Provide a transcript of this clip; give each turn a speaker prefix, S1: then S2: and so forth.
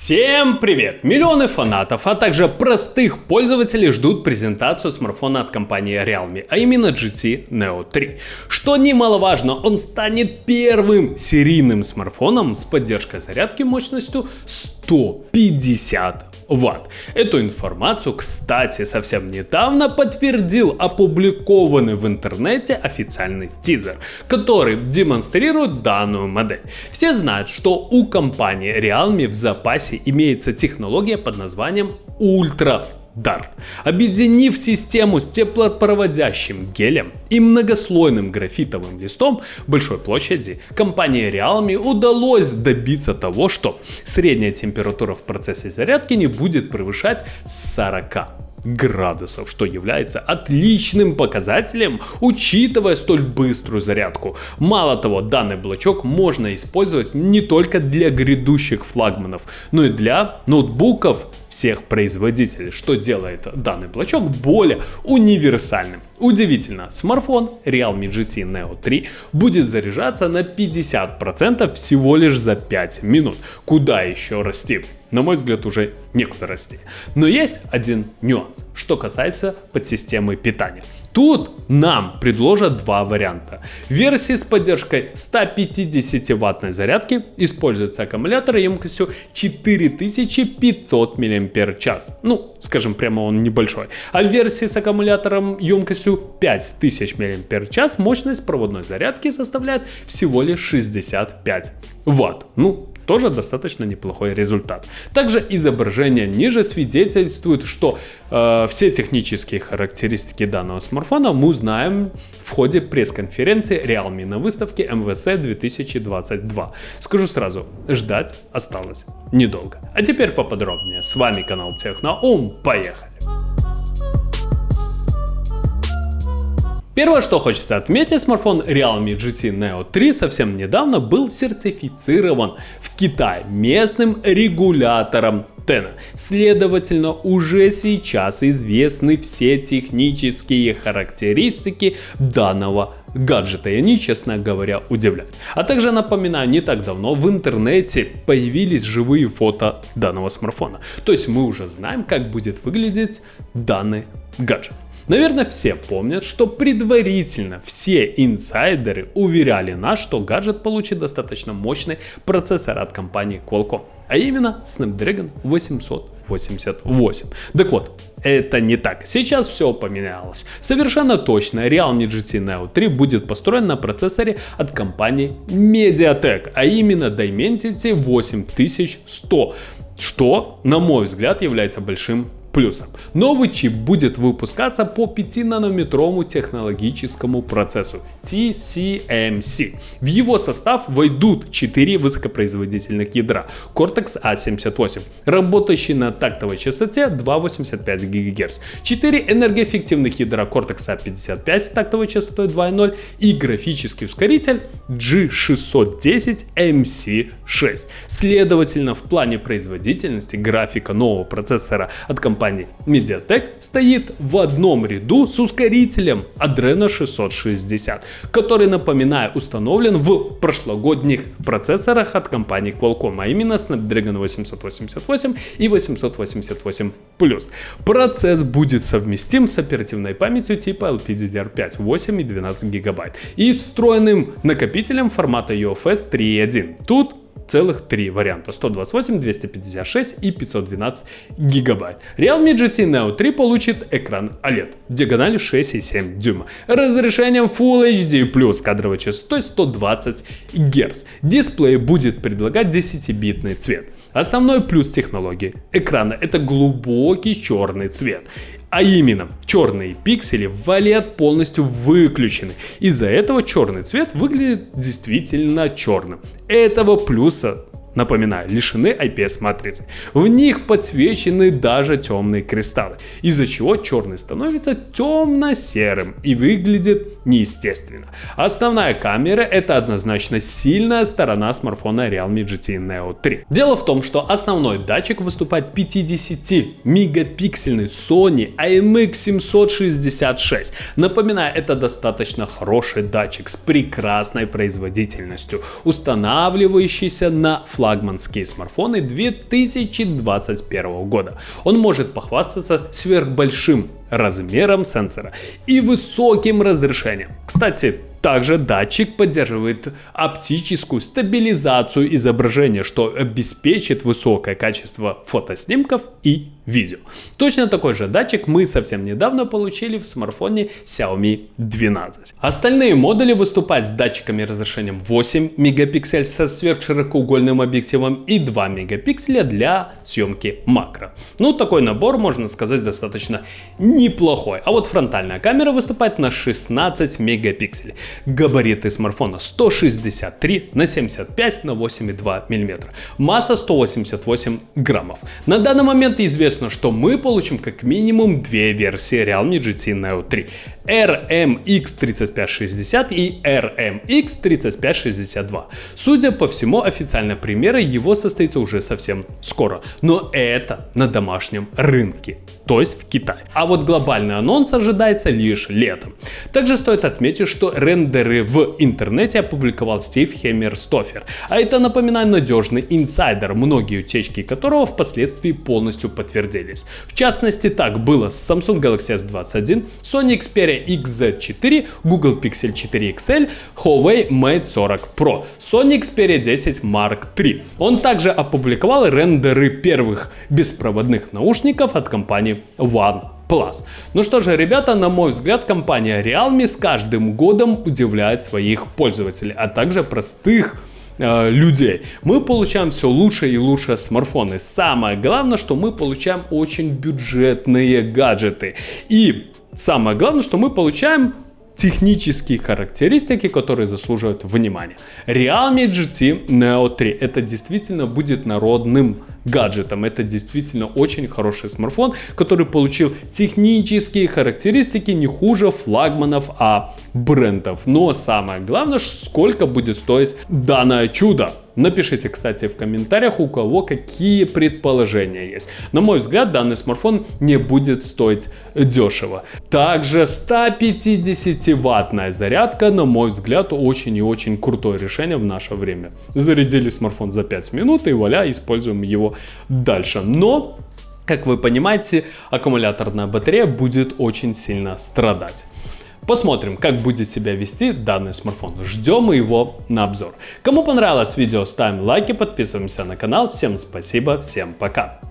S1: Всем привет! Миллионы фанатов, а также простых пользователей ждут презентацию смартфона от компании Realme, а именно GT Neo 3. Что немаловажно, он станет первым серийным смартфоном с поддержкой зарядки мощностью 150 Вт. Эту информацию, кстати, совсем недавно подтвердил опубликованный в интернете официальный тизер, который демонстрирует данную модель. Все знают, что у компании Realme в запасе имеется технология под названием Ultra Dart. Объединив систему с теплопроводящим гелем и многослойным графитовым листом большой площади, компании Realme удалось добиться того, что средняя температура в процессе зарядки не будет превышать 40 градусов, что является отличным показателем, учитывая столь быструю зарядку. Мало того, данный блочок можно использовать не только для грядущих флагманов, но и для ноутбуков всех производителей, что делает данный блочок более универсальным. Удивительно, смартфон Realme GT Neo 3 будет заряжаться на 50% всего лишь за 5 минут. Куда еще расти? На мой взгляд, уже некуда расти. Но есть один нюанс, что касается подсистемы питания. Тут нам предложат два варианта. В версии с поддержкой 150-ваттной зарядки используется аккумулятор емкостью 4500 мАч. Ну, скажем прямо, он небольшой. А в версии с аккумулятором емкостью 5000 мАч мощность проводной зарядки составляет всего лишь 65 Вт. Ну, тоже достаточно неплохой результат. Также изображение ниже свидетельствует, что все технические характеристики данного смартфона мы узнаем в ходе пресс-конференции Realme на выставке MWC 2022. Скажу сразу, ждать осталось недолго. А теперь поподробнее. С вами канал Техноум. Поехали! Первое, что хочется отметить, смартфон Realme GT Neo 3 совсем недавно был сертифицирован в Китае местным регулятором TENA. Следовательно, уже сейчас известны все технические характеристики данного гаджета, и они, честно говоря, удивляют. А также напоминаю, не так давно в интернете появились живые фото данного смартфона. То есть мы уже знаем, как будет выглядеть данный гаджет. Наверное, все помнят, что предварительно все инсайдеры уверяли нас, что гаджет получит достаточно мощный процессор от компании Qualcomm, а именно Snapdragon 888. Так вот, это не так. Сейчас все поменялось. Совершенно точно, Realme GT Neo 3 будет построен на процессоре от компании MediaTek, а именно Dimensity 8100, что, на мой взгляд, является большим плюсом. Новый чип будет выпускаться по 5-нанометровому технологическому процессу TSMC. В его состав войдут 4 высокопроизводительных ядра Cortex A78, работающие на тактовой частоте 2,85 ГГц, 4 энергоэффективных ядра Cortex A55 с тактовой частотой 2,0 и графический ускоритель G610MC6. Следовательно, в плане производительности графика нового процессора от компании MediaTek стоит в одном ряду с ускорителем Adreno 660, который, напоминаю, установлен в прошлогодних процессорах от компании Qualcomm, а именно Snapdragon 888 и 888 Plus. Процесс будет совместим с оперативной памятью типа LPDDR5 8 и 12 ГБ и встроенным накопителем формата UFS 3.1. Тут целых три варианта: 128, 256 и 512 гигабайт. Realme GT Neo 3 получит экран OLED диагональю 6,7 дюйма, разрешением Full HD+, кадровой частотой 120 Гц. Дисплей будет предлагать 10-битный цвет. Основной плюс технологии экрана — это глубокий черный цвет. А именно, черные пиксели в OLED полностью выключены. Из-за этого черный цвет выглядит действительно черным. Этого плюса, напоминаю, лишены IPS-матрицы. В них подсвечены даже темные кристаллы, из-за чего черный становится темно-серым и выглядит неестественно. Основная камера — это однозначно сильная сторона смартфона Realme GT Neo 3. Дело в том, что основной датчик выступает 50-мегапиксельный Sony IMX766. Напоминаю, это достаточно хороший датчик с прекрасной производительностью, устанавливающийся на флаг флагманские смартфоны 2021 года. Он может похвастаться сверхбольшим размером сенсора и высоким разрешением. Кстати, также датчик поддерживает оптическую стабилизацию изображения, что обеспечит высокое качество фотоснимков и видео. Точно такой же датчик мы совсем недавно получили в смартфоне Xiaomi 12. Остальные модули выступают с датчиками разрешением 8 мегапикселей со сверхширокоугольным объективом и 2 мегапикселя для съемки макро. Ну, такой набор, можно сказать, достаточно неплохой. А вот фронтальная камера выступает на 16 мегапикселей. Габариты смартфона 163 на 75 на 8,2 мм. Масса 188 граммов. На данный момент известно, что мы получим как минимум две версии Realme GT Neo 3. RMX3560 и RMX3562. Судя по всему, официальная премьера его состоится уже совсем скоро. Но это на домашнем рынке, то есть в Китае. А вот глобальный анонс ожидается лишь летом. Также стоит отметить, что рендеры в интернете опубликовал Стив Хеммерстофер. А это, напоминаю, надежный инсайдер, многие утечки которого впоследствии полностью подтвердились. В частности, так было с Samsung Galaxy S21, Sony Xperia XZ4, Google Pixel 4 XL, Huawei Mate 40 Pro, Sony Xperia 10 Mark III. Он также опубликовал рендеры первых беспроводных наушников от компании OnePlus. Ну что же, ребята, на мой взгляд, компания Realme с каждым годом удивляет своих пользователей, а также простых людей. Мы получаем все лучше и лучше смартфоны. Самое главное, что мы получаем очень бюджетные гаджеты. И самое главное, что мы получаем технические характеристики, которые заслуживают внимания. Realme GT Neo 3 это действительно будет народным гаджетом. Это действительно очень хороший смартфон, который получил технические характеристики не хуже флагманов, а брендов. Но самое главное, сколько будет стоить данное чудо. Напишите, кстати, в комментариях, у кого какие предположения есть. На мой взгляд, данный смартфон не будет стоить дешево. Также 150-ваттная зарядка, на мой взгляд, очень и очень крутое решение в наше время. Зарядили смартфон за 5 минут и вуаля, используем его дальше. Но, как вы понимаете, аккумуляторная батарея будет очень сильно страдать. Посмотрим, как будет себя вести данный смартфон. Ждем его на обзор. Кому понравилось видео, ставим лайки, подписываемся на канал. Всем спасибо, всем пока.